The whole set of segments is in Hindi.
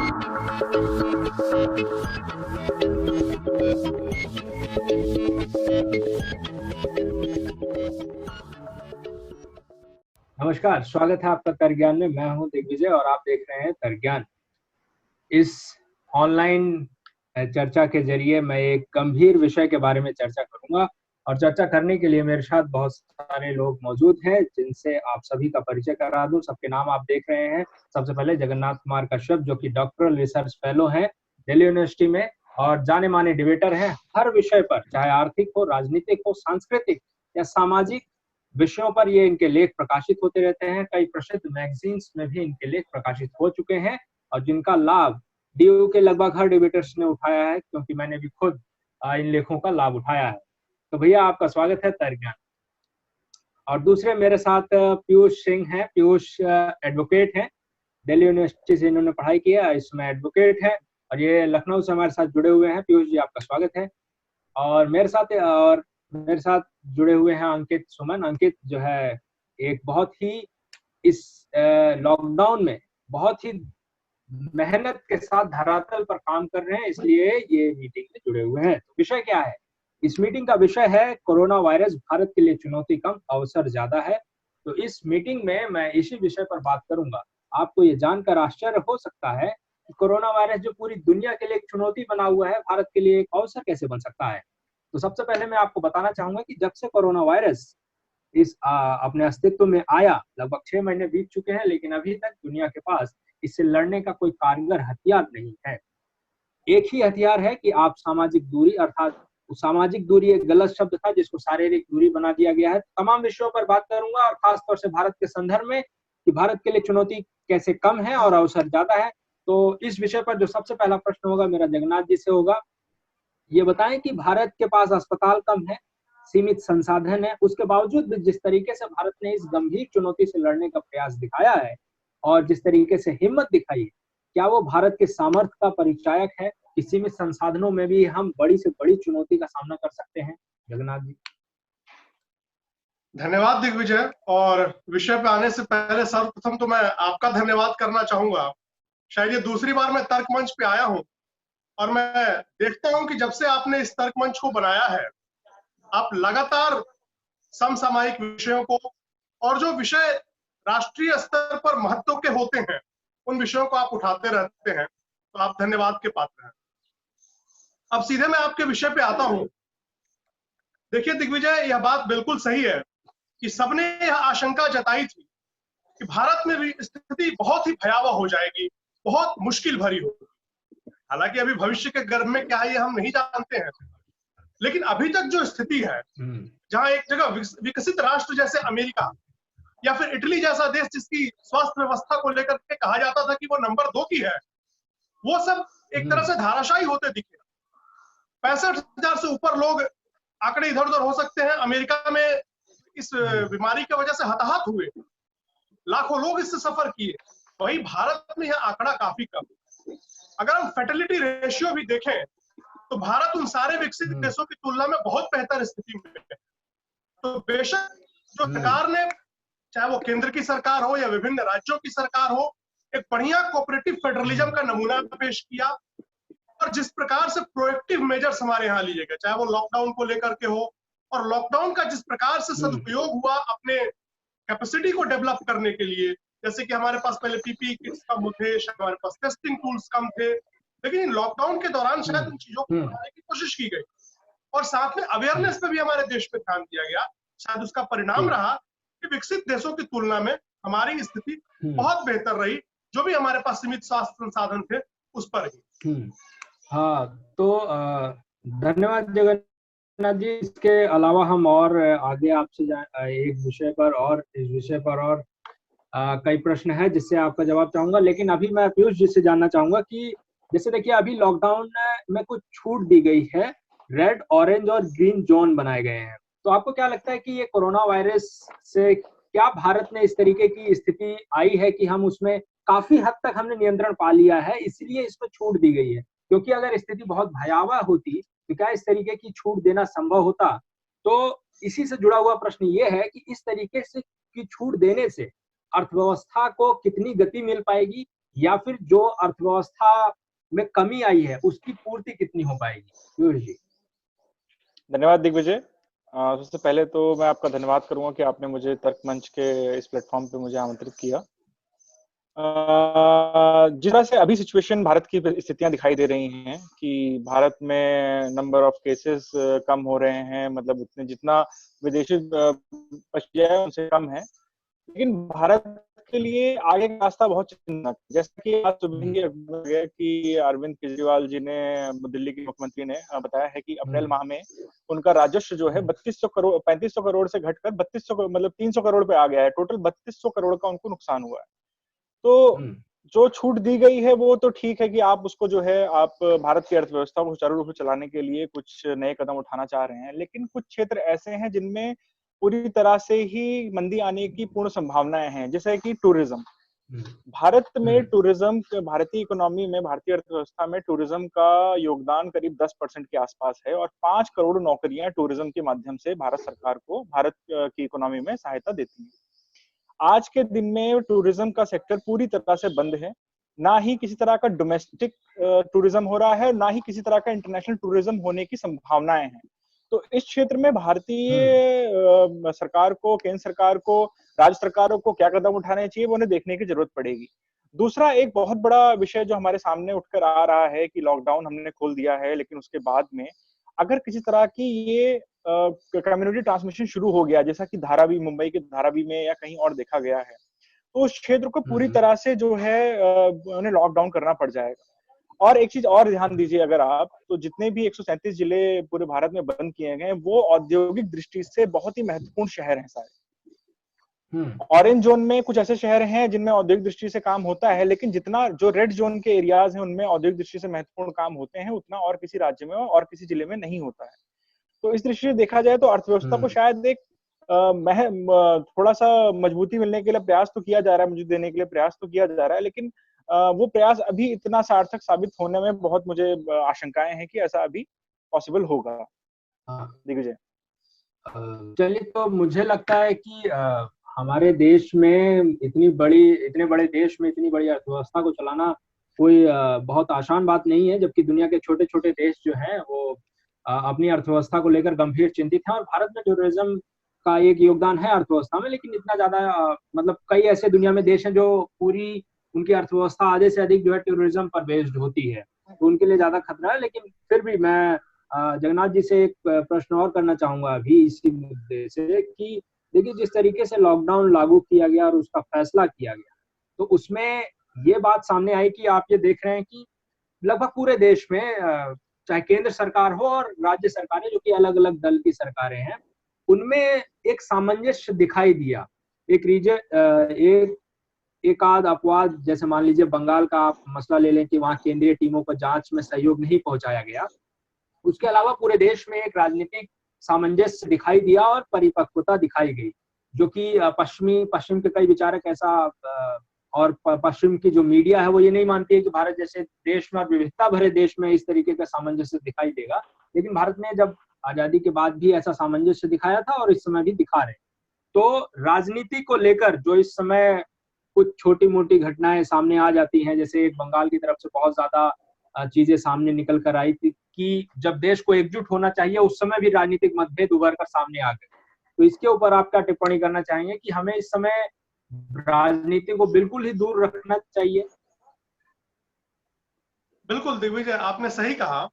नमस्कार, स्वागत है आपका तर्क में। मैं हूं दिग्विजय और आप देख रहे हैं तर्क। इस ऑनलाइन चर्चा के जरिए मैं एक गंभीर विषय के बारे में चर्चा करूंगा और चर्चा करने के लिए मेरे साथ बहुत सारे लोग मौजूद हैं जिनसे आप सभी का परिचय करा दूं। सबके नाम आप देख रहे हैं। सबसे पहले जगन्नाथ कुमार कश्यप, जो कि डॉक्टरल रिसर्च फेलो हैं दिल्ली यूनिवर्सिटी में और जाने माने डिबेटर हैं हर विषय पर, चाहे आर्थिक हो, राजनीतिक हो, सांस्कृतिक या सामाजिक विषयों पर ये इनके लेख प्रकाशित होते रहते हैं। कई प्रसिद्ध मैगजीन्स में भी इनके लेख प्रकाशित हो चुके हैं और जिनका लाभ डीयू के लगभग हर डिबेटर्स ने उठाया है, क्योंकि मैंने भी खुद इन लेखों का लाभ उठाया है। तो भैया आपका स्वागत है तर्क। और दूसरे मेरे साथ पीयूष सिंह हैं। पीयूष एडवोकेट हैं, दिल्ली यूनिवर्सिटी से इन्होंने पढ़ाई किया, इसमें एडवोकेट है और ये लखनऊ से हमारे साथ जुड़े हुए हैं। पीयूष जी आपका स्वागत है। और मेरे साथ जुड़े हुए हैं अंकित सुमन। अंकित जो है एक बहुत ही इस लॉकडाउन में बहुत ही मेहनत के साथ धरातल पर काम कर रहे हैं, इसलिए ये मीटिंग में जुड़े हुए हैं। तो विषय क्या है? इस मीटिंग का विषय है कोरोना वायरस, भारत के लिए चुनौती कम, अवसर ज्यादा है। तो इस मीटिंग में मैं इसी विषय पर बात करूंगा। आपको ये जानकर आश्चर्य हो सकता है कि कोरोना वायरस जो पूरी दुनिया के लिए एक चुनौती बना हुआ है, भारत के लिए एक अवसर कैसे बन सकता है। तो सबसे पहले मैं आपको बताना चाहूंगा कि जब से कोरोना वायरस अपने अस्तित्व में आया, लगभग 6 महीने बीत चुके हैं, लेकिन अभी तक दुनिया के पास इससे लड़ने का कोई कारगर हथियार नहीं है। एक ही हथियार है कि आप सामाजिक दूरी, अर्थात सामाजिक दूरी एक गलत शब्द था जिसको शारीरिक दूरी बना दिया गया है। तमाम विषयों पर बात करूंगा और खासतौर से भारत के संदर्भ में कि भारत के लिए चुनौती कैसे कम है और अवसर ज्यादा है। तो इस विषय पर जो सबसे पहला प्रश्न होगा मेरा जगन्नाथ जी से होगा। ये बताएं कि भारत के पास अस्पताल कम है, सीमित संसाधन है, उसके बावजूद भी जिस तरीके से भारत ने इस गंभीर चुनौती से लड़ने का प्रयास दिखाया है और जिस तरीके से हिम्मत दिखाई है, क्या वो भारत के सामर्थ्य का परिचायक है कि सीमित संसाधनों में भी हम बड़ी से बड़ी चुनौती का सामना कर सकते हैं? जगन्नाथ जी। धन्यवाद दिग्विजय। और विषय पे आने से पहले सर्वप्रथम तो मैं आपका धन्यवाद करना चाहूंगा। शायद ये दूसरी बार मैं तर्क मंच पे आया हूं और मैं देखता हूं कि जब से आपने इस तर्क मंच को बनाया है, आप लगातार समसामयिक विषयों को और जो विषय राष्ट्रीय स्तर पर महत्व के होते हैं उन विषयों को आप उठाते रहते हैं। तो आप धन्यवाद के पात्र हैं। अब सीधे मैं आपके विषय पे आता हूं। देखिए दिग्विजय, यह बात बिल्कुल सही है कि सबने यह आशंका जताई थी कि भारत में भी स्थिति बहुत ही भयावह हो जाएगी, बहुत मुश्किल भरी होगी। हालांकि अभी भविष्य के गर्भ में क्या है ये हम नहीं जानते हैं, लेकिन अभी तक जो स्थिति है, जहां एक जगह विकसित राष्ट्र जैसे अमेरिका या फिर इटली जैसा देश जिसकी स्वास्थ्य व्यवस्था को लेकर के कहा जाता था कि वो नंबर 2 की है, वो सब एक तरह से धाराशायी होते दिखे। 65,000 से ऊपर लोग, आंकड़े इधर उधर हो सकते हैं, अमेरिका में इस बीमारी की वजह से हताहत हुए, लाखों लोग इससे सफर किए। वही भारत में यह आंकड़ा काफी कम है। अगर हम फर्टिलिटी रेशियो भी देखें तो भारत उन सारे विकसित देशों की तुलना में बहुत बेहतर स्थिति में है। तो बेशक जो सरकार ने, चाहे वो केंद्र की सरकार हो या विभिन्न राज्यों की सरकार हो, एक बढ़िया कोऑपरेटिव फेडरलिज्म का नमूना पेश किया और जिस प्रकार से प्रोएक्टिव मेजर्स हमारे यहाँ लिए गए, चाहे वो लॉकडाउन को लेकर के हो, और लॉकडाउन का जिस प्रकार से सदुपयोग हुआ अपने कैपेसिटी को डेवलप करने के लिए, जैसे कि हमारे पास पहले पीपीई किट्स कम थे, हमारे पास टेस्टिंग टूल्स कम थे, लेकिन इन लॉकडाउन के दौरान शायद उन चीजों को बनाने की कोशिश की गई और साथ में अवेयरनेस पे भी हमारे देश पे ध्यान दिया गया। शायद उसका परिणाम रहा कि विकसित देशों की तुलना में हमारी स्थिति बहुत बेहतर रही, जो भी हमारे पास सीमित स्वास्थ्य संसाधन थे उस पर ही। हाँ, तो धन्यवाद जगन्नाथ जी। इसके अलावा हम और आगे आपसे एक विषय पर और इस विषय पर और कई प्रश्न है जिससे आपका जवाब चाहूंगा, लेकिन अभी मैं पीयूष जी से जानना चाहूंगा कि जैसे देखिए अभी लॉकडाउन में कुछ छूट दी गई है, रेड, ऑरेंज और ग्रीन जोन बनाए गए हैं। तो आपको क्या लगता है कि ये कोरोना वायरस से क्या भारत में इस तरीके की स्थिति आई है कि हम उसमें काफी हद तक हमने नियंत्रण पा लिया है, इसलिए इसमें छूट दी गई है? क्योंकि अगर स्थिति बहुत भयावह होती तो क्या इस तरीके की छूट देना संभव होता? तो इसी से जुड़ा हुआ प्रश्न ये है कि इस तरीके से की छूट देने से अर्थव्यवस्था को कितनी गति मिल पाएगी या फिर जो अर्थव्यवस्था में कमी आई है उसकी पूर्ति कितनी हो पाएगी? पीयूष जी। धन्यवाद दिग्विजय। सबसे पहले तो मैं आपका धन्यवाद करूंगा कि आपने मुझे तर्क मंच के इस प्लेटफॉर्म पे मुझे आमंत्रित किया। जिस तरह से अभी सिचुएशन भारत की स्थितियां दिखाई दे रही हैं कि भारत में नंबर ऑफ केसेस कम हो रहे हैं, मतलब उतने जितना विदेशी उनसे कम है, लेकिन भारत के लिए आगे का रास्ता बहुत चिंतनक। जैसा कि आज सुबह ही गया कि अरविंद केजरीवाल जी ने, दिल्ली के मुख्यमंत्री ने बताया है कि अप्रैल माह में उनका राजस्व जो है 3500 करोड़ से घटकर 3200 मतलब 300 करोड़ पे आ गया है। टोटल 3200 करोड़ का उनको नुकसान हुआ है। तो जो छूट दी गई है वो तो ठीक है कि आप उसको जो है आप भारत की अर्थव्यवस्था को सुचारू रूप से चलाने के लिए कुछ नए कदम उठाना चाह रहे हैं, लेकिन कुछ क्षेत्र ऐसे हैं जिनमें पूरी तरह से ही मंदी आने की पूर्ण संभावनाएं हैं, जैसे कि टूरिज्म। भारत में टूरिज्म, भारतीय इकोनॉमी में, भारतीय अर्थव्यवस्था में टूरिज्म का योगदान करीब 10% के आसपास है और 5 करोड़ नौकरियां टूरिज्म के माध्यम से भारत सरकार को, भारत की इकोनॉमी में सहायता देती है। आज के दिन में टूरिज्म का सेक्टर पूरी तरह से बंद है। ना ही किसी तरह का डोमेस्टिक टूरिज्म हो रहा है, ना ही किसी तरह का इंटरनेशनल टूरिज्म होने की संभावनाएं हैं। तो इस क्षेत्र में भारतीय सरकार को, केंद्र सरकार को, राज्य सरकारों को क्या कदम उठाने चाहिए वो उन्हें देखने की जरूरत पड़ेगी। दूसरा एक बहुत बड़ा विषय जो हमारे सामने उठकर आ रहा है कि लॉकडाउन हमने खोल दिया है, लेकिन उसके बाद में अगर किसी तरह की ये कम्युनिटी ट्रांसमिशन शुरू हो गया, जैसा कि धारावी, मुंबई के धारावी में या कहीं और देखा गया है, तो उस क्षेत्र को पूरी तरह से जो है उन्हें लॉकडाउन करना पड़ जाएगा। और एक चीज और ध्यान दीजिए, अगर आप, तो जितने भी 137 जिले पूरे भारत में बंद किए गए हैं वो औद्योगिक दृष्टि से बहुत ही महत्वपूर्ण शहर हैं सारे। ऑरेंज जोन में कुछ ऐसे शहर हैं जिनमें औद्योगिक दृष्टि से काम होता है, लेकिन जितना जो रेड जोन के एरियाज हैं उनमें औद्योगिक दृष्टि से महत्वपूर्ण काम होते हैं, उतना और किसी राज्य में और किसी जिले में नहीं होता है। तो इस दृष्टि से देखा जाए तो अर्थव्यवस्था को शायद एक थोड़ा सा मजबूती मिलने के लिए प्रयास तो किया जा रहा है, मुझे देने के लिए प्रयास तो किया जा रहा है, लेकिन वो प्रयास अभी इतना सार्थक साबित होने में बहुत मुझे आशंकाएं हैं कि ऐसा अभी पॉसिबल होगा। दिग्विजय। चलिए, तो मुझे लगता है कि हमारे देश में इतने बड़े देश में इतनी बड़ी अर्थव्यवस्था को चलाना कोई बहुत आसान बात नहीं है, जबकि दुनिया के छोटे छोटे देश जो हैं वो अपनी अर्थव्यवस्था को लेकर गंभीर चिंतित हैं। और भारत में टूरिज्म का एक योगदान है अर्थव्यवस्था में, लेकिन इतना ज्यादा मतलब कई ऐसे दुनिया में देश हैं जो पूरी उनकी अर्थव्यवस्था आधे से अधिक जो है टूरिज्म पर बेस्ड होती है, तो उनके लिए ज्यादा खतरा है। लेकिन फिर भी मैं जगन्नाथ जी से एक प्रश्न और करना चाहूंगा अभी इसी मुद्दे से कि देखिए, जिस तरीके से लॉकडाउन लागू किया गया और उसका फैसला किया गया, तो उसमें ये बात सामने आई कि आप ये देख रहे हैं कि लगभग पूरे देश में चाहे केंद्र सरकार हो और राज्य सरकारें, जो कि अलग अलग दल की सरकारें हैं, उनमें एक सामंजस्य दिखाई दिया। एक आध अपवाद, जैसे मान लीजिए बंगाल का आप मसला ले लें कि वहां केंद्रीय टीमों को जांच में सहयोग नहीं पहुंचाया गया। उसके अलावा पूरे देश में एक राजनीतिक सामंजस्य दिखाई दिया और परिपक्वता दिखाई गई, जो कि पश्चिम के कई विचारक ऐसा और पश्चिम की जो मीडिया है वो ये नहीं मानती है कि भारत जैसे देश में और विविधता भरे देश में इस तरीके का सामंजस्य दिखाई देगा। लेकिन भारत ने जब आजादी के बाद भी ऐसा सामंजस्य दिखाया था और इस समय भी दिखा रहे। तो राजनीति को लेकर जो इस समय कुछ छोटी मोटी घटनाएं सामने आ जाती हैं, जैसे एक बंगाल की तरफ से बहुत ज्यादा चीजें सामने निकल कर आई थी कि जब देश को एकजुट होना चाहिए उस समय भी राजनीतिक मतभेद उभर कर सामने आ गए। तो इसके ऊपर आप क्या टिप्पणी करना चाहेंगे कि हमें इस समय राजनीति को बिल्कुल ही दूर रखना चाहिए? बिल्कुल दिग्विजय, आपने सही कहा,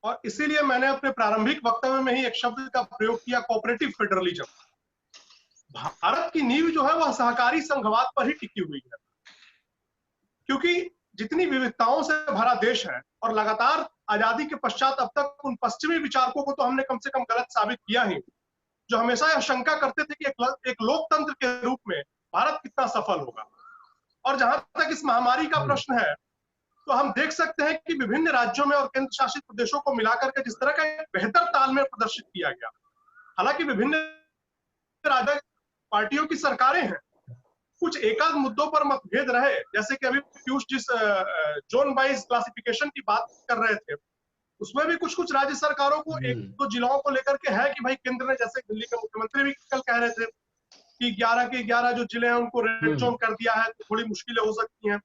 और इसीलिए मैंने अपने प्रारंभिक वक्तव्य में ही एक शब्द का प्रयोग किया, कोऑपरेटिव फेडरलिज्म। भारत की नींव जो है वह सहकारी संघवाद पर ही टिकी हुई है, क्योंकि जितनी विविधताओं से भरा देश है और लगातार आजादी के पश्चात अब तक उन पश्चिमी विचारकों को तो हमने कम से कम गलत साबित किया ही, जो हमेशा यह शंका करते थे कि एक लोकतंत्र के रूप में भारत कितना सफल होगा। और जहां तक इस महामारी का प्रश्न है, तो हम देख सकते हैं कि विभिन्न राज्यों में और केंद्र शासित प्रदेशों को मिलाकर के जिस तरह का एक बेहतर तालमेल प्रदर्शित किया गया। हालांकि विभिन्न राजनीतिक पार्टियों की सरकारें हैं, कुछ एकाध मुद्दों पर मतभेद रहे, जैसे कि अभी पीयूष जिस जोन वाइज क्लासिफिकेशन की बात कर रहे थे, उसमें भी कुछ राज्य सरकारों को एक दो जिलों को लेकर के है कि भाई केंद्र ने, जैसे दिल्ली के मुख्यमंत्री भी कल कह रहे थे कि 11 के 11 जो जिले हैं उनको रेड जोन कर दिया है, तो थोड़ी मुश्किलें हो सकती हैं।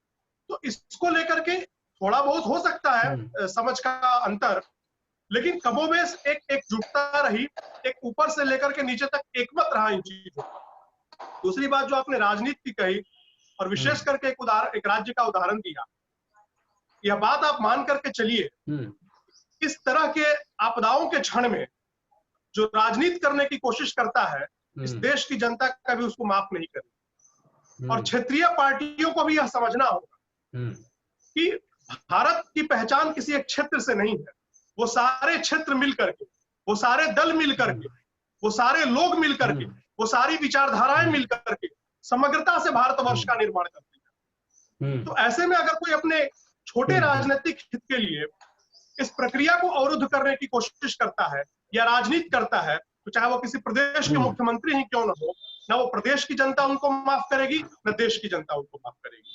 तो इसको लेकर के थोड़ा बहुत हो सकता है समझ का अंतर, लेकिन कमोबेश एक एकजुटता रही, एक ऊपर से लेकर के नीचे तक एकमत रहा इन चीजों। दूसरी बात जो आपने राजनीति की कही और विशेष करके एक राज्य का उदाहरण दिया, यह बात आप मान करके चलिए, इस तरह के आपदाओं के क्षण में जो राजनीति करने की कोशिश करता है, इस देश की जनता कभी उसको माफ नहीं करेगी। और क्षेत्रीय पार्टियों को भी यह समझना होगा कि भारत की पहचान किसी एक क्षेत्र से नहीं है, वो सारे क्षेत्र मिल करके, वो सारे दल मिल करके, वो सारे लोग मिल करके, वो सारी विचारधाराएं मिल करके समग्रता से भारतवर्ष का निर्माण करती है। तो ऐसे में अगर कोई अपने छोटे राजनीतिक हित के लिए इस प्रक्रिया को अवरुद्ध करने की कोशिश करता है या राजनीति करता है, तो चाहे वो किसी प्रदेश के मुख्यमंत्री ही क्यों न हो, ना वो प्रदेश की जनता उनको माफ करेगी, न देश की जनता उनको माफ करेगी।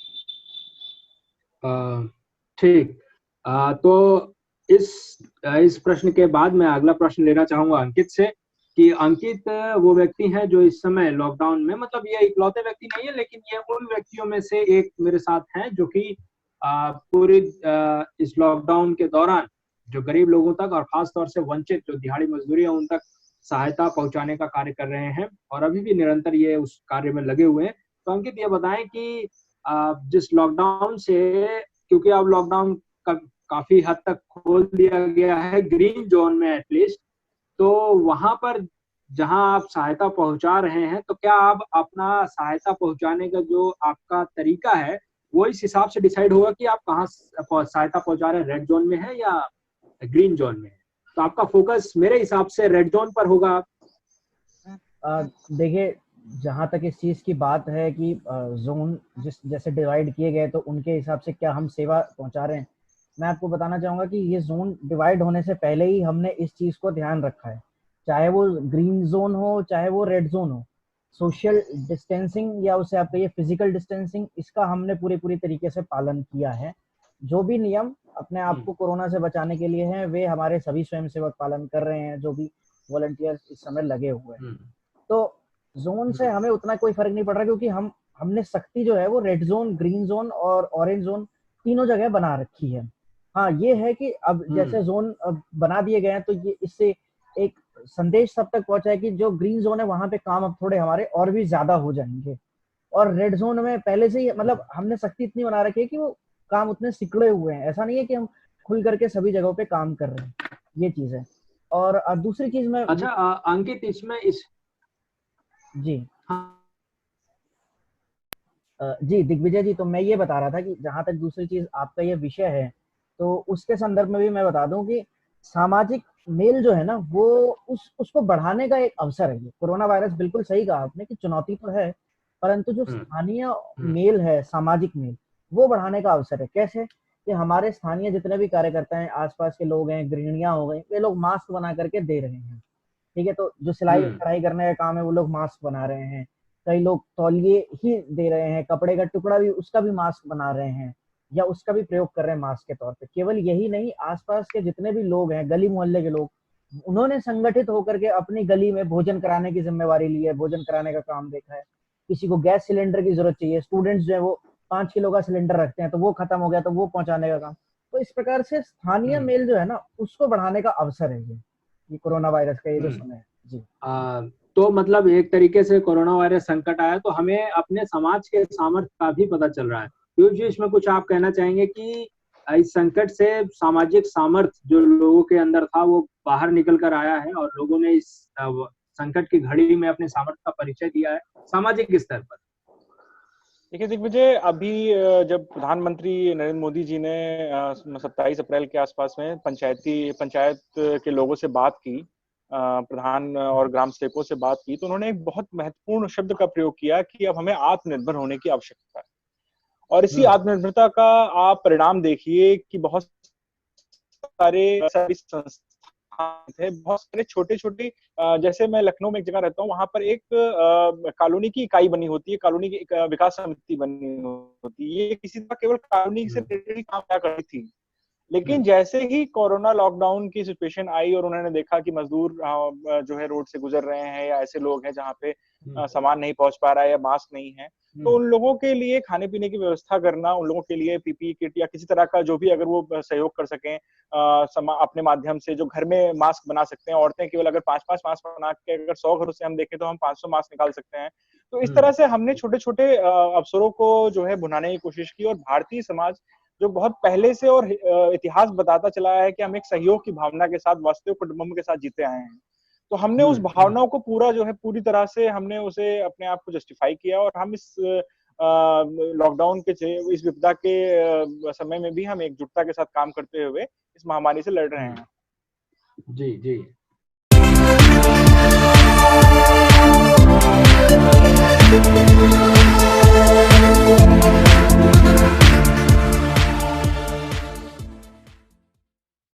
ठीक। तो इस प्रश्न के बाद मैं अगला प्रश्न लेना चाहूंगा अंकित से, कि अंकित वो व्यक्ति हैं जो इस समय लॉकडाउन में, मतलब ये इकलौते व्यक्ति नहीं है, लेकिन ये उन व्यक्तियों में से एक मेरे साथ हैं जो कि पूरी इस लॉकडाउन के दौरान जो गरीब लोगों तक और खास तौर से वंचित जो दिहाड़ी मजदूरी है उन तक सहायता पहुंचाने का कार्य कर रहे हैं और अभी भी निरंतर ये उस कार्य में लगे हुए हैं। तो अंकित ये बताएं कि जिस लॉकडाउन से, क्योंकि अब लॉकडाउन काफी हद तक खोल दिया गया है ग्रीन जोन में एटलीस्ट, तो वहां पर जहां आप सहायता पहुंचा रहे हैं, तो क्या आप अपना सहायता पहुंचाने का जो आपका तरीका है वो इस हिसाब से डिसाइड होगा कि आप कहाँ सहायता पहुंचा रहे हैं, रेड जोन में है या ग्रीन जोन में है? तो आपका फोकस मेरे हिसाब से रेड जोन पर होगा। देखिए, जहाँ तक इस चीज की बात है कि जोन जैसे डिवाइड किए गए, तो उनके हिसाब से क्या हम सेवा पहुंचा रहे हैं, मैं आपको बताना चाहूंगा कि ये जोन डिवाइड होने से पहले ही हमने इस चीज को ध्यान रखा है, चाहे वो ग्रीन जोन हो चाहे वो रेड जोन हो। सोशल डिस्टेंसिंग या उसे आप कहिए फिजिकल डिस्टेंसिंग, इसका हमने पूरी तरीके से पालन किया है। जो भी नियम अपने आप को कोरोना से बचाने के लिए हैं, वे हमारे सभी स्वयंसेवक पालन कर रहे हैं, जो भी वॉलंटियर्स इस समय लगे हुए हैं। तो जोन से हमें उतना कोई फर्क नहीं पड़ रहा, क्योंकि हमने सख्ती जो है वो रेड जोन, ग्रीन जोन और ऑरेंज जोन तीनों जगह बना रखी है। हाँ, ये है कि अब जैसे जोन बना दिए गए हैं, तो ये इससे एक संदेश सब तक पहुंचा है कि जो ग्रीन जोन है वहां पे काम अब थोड़े हमारे और भी ज्यादा हो जाएंगे, और रेड जोन में पहले से ही मतलब हमने सख्ती इतनी बना रखी है कि वो काम उतने सिकुड़े हुए हैं। ऐसा नहीं है कि हम खुल करके सभी जगहों पे काम कर रहे हैं, ये चीज है। और दूसरी चीज में अच्छा अंकित, इसमें जी जी दिग्विजय जी, तो मैं ये बता रहा था कि जहां तक दूसरी चीज आपका ये विषय है, तो उसके संदर्भ में भी मैं बता दूं कि सामाजिक मेल जो है ना, वो उसको बढ़ाने का एक अवसर है। ये कोरोना वायरस, बिल्कुल सही कहा आपने कि चुनौती तो है, परंतु जो स्थानीय मेल है, सामाजिक मेल, वो बढ़ाने का अवसर है। कैसे कि हमारे स्थानीय जितने भी कार्यकर्ता हैं, आसपास के लोग हैं, गृहिणियां हो गई, वे लोग मास्क बना करके दे रहे हैं। ठीक है, तो जो सिलाई कढ़ाई करने का काम है, वो लोग मास्क बना रहे हैं। कई लोग तौलिए ही दे रहे हैं, कपड़े का टुकड़ा भी उसका भी मास्क बना रहे हैं, या उसका भी प्रयोग कर रहे हैं मास्क के तौर पे। केवल यही नहीं, आसपास के जितने भी लोग हैं, गली मोहल्ले के लोग, उन्होंने संगठित होकर के अपनी गली में भोजन कराने की जिम्मेवारी ली है, भोजन कराने का काम देखा है। किसी को गैस सिलेंडर की जरूरत चाहिए, स्टूडेंट्स जो है वो 5 किलो का सिलेंडर रखते हैं, तो वो खत्म हो गया तो वो पहुंचाने का काम। तो इस प्रकार से स्थानीय मेल जो है ना, उसको बढ़ाने का अवसर है ये कोरोना वायरस का ये जो समय है जी। तो मतलब एक तरीके से कोरोना वायरस संकट आया तो हमें अपने समाज के सामर्थ्य का भी पता चल रहा है। पीयूष जी, इसमें कुछ आप कहना चाहेंगे कि इस संकट से सामाजिक सामर्थ्य जो लोगों के अंदर था वो बाहर निकल कर आया है और लोगों ने इस संकट की घड़ी में अपने सामर्थ्य का परिचय दिया है सामाजिक स्तर पर? देखिए दिग्विजय, अभी जब प्रधानमंत्री नरेंद्र मोदी जी ने 27 अप्रैल के आसपास में पंचायत के लोगों से बात की, प्रधान और ग्राम सेवकों से बात की, तो उन्होंने एक बहुत महत्वपूर्ण शब्द का प्रयोग किया कि अब हमें आत्मनिर्भर होने की आवश्यकता है। और इसी आत्मनिर्भरता का आप परिणाम देखिए कि बहुत सारे संस्थान थे, बहुत सारे छोटे छोटे, जैसे मैं लखनऊ में एक जगह रहता हूँ, वहां पर एक कॉलोनी की इकाई बनी होती है, कॉलोनी की एक विकास समिति बनी होती है। ये किसी तरह केवल कॉलोनी से रिलेटेड काम क्या करती थी, लेकिन जैसे ही कोरोना लॉकडाउन की सिचुएशन आई और उन्होंने देखा कि मजदूर जो है रोड से गुजर रहे हैं या ऐसे लोग हैं जहाँ पे सामान नहीं पहुंच पा रहा है या मास्क नहीं है, तो उन लोगों के लिए खाने पीने की व्यवस्था करना, उन लोगों के लिए पीपीई किट या किसी तरह का जो भी अगर वो सहयोग कर सकें अपने माध्यम से, जो घर में मास्क बना सकते हैं, औरतें केवल अगर 5-5 मास्क बना के अगर 100 घरों से हम देखें तो हम 500 मास्क निकाल सकते हैं। तो इस तरह से हमने छोटे छोटे अवसरों को जो है भुनाने की कोशिश की, और भारतीय समाज जो बहुत पहले से और इतिहास बताता चला है कि हम एक सहयोग की भावना के साथ वास्तविक कुटुंबम के साथ जीते आए हैं, तो हमने उस भावनाओं को पूरा जो है पूरी तरह से हमने उसे अपने आप को जस्टिफाई किया, और हम इस लॉकडाउन के इस विपदा के समय में भी हम एकजुटता के साथ काम करते हुए इस महामारी से लड़ रहे हैं। जी जी,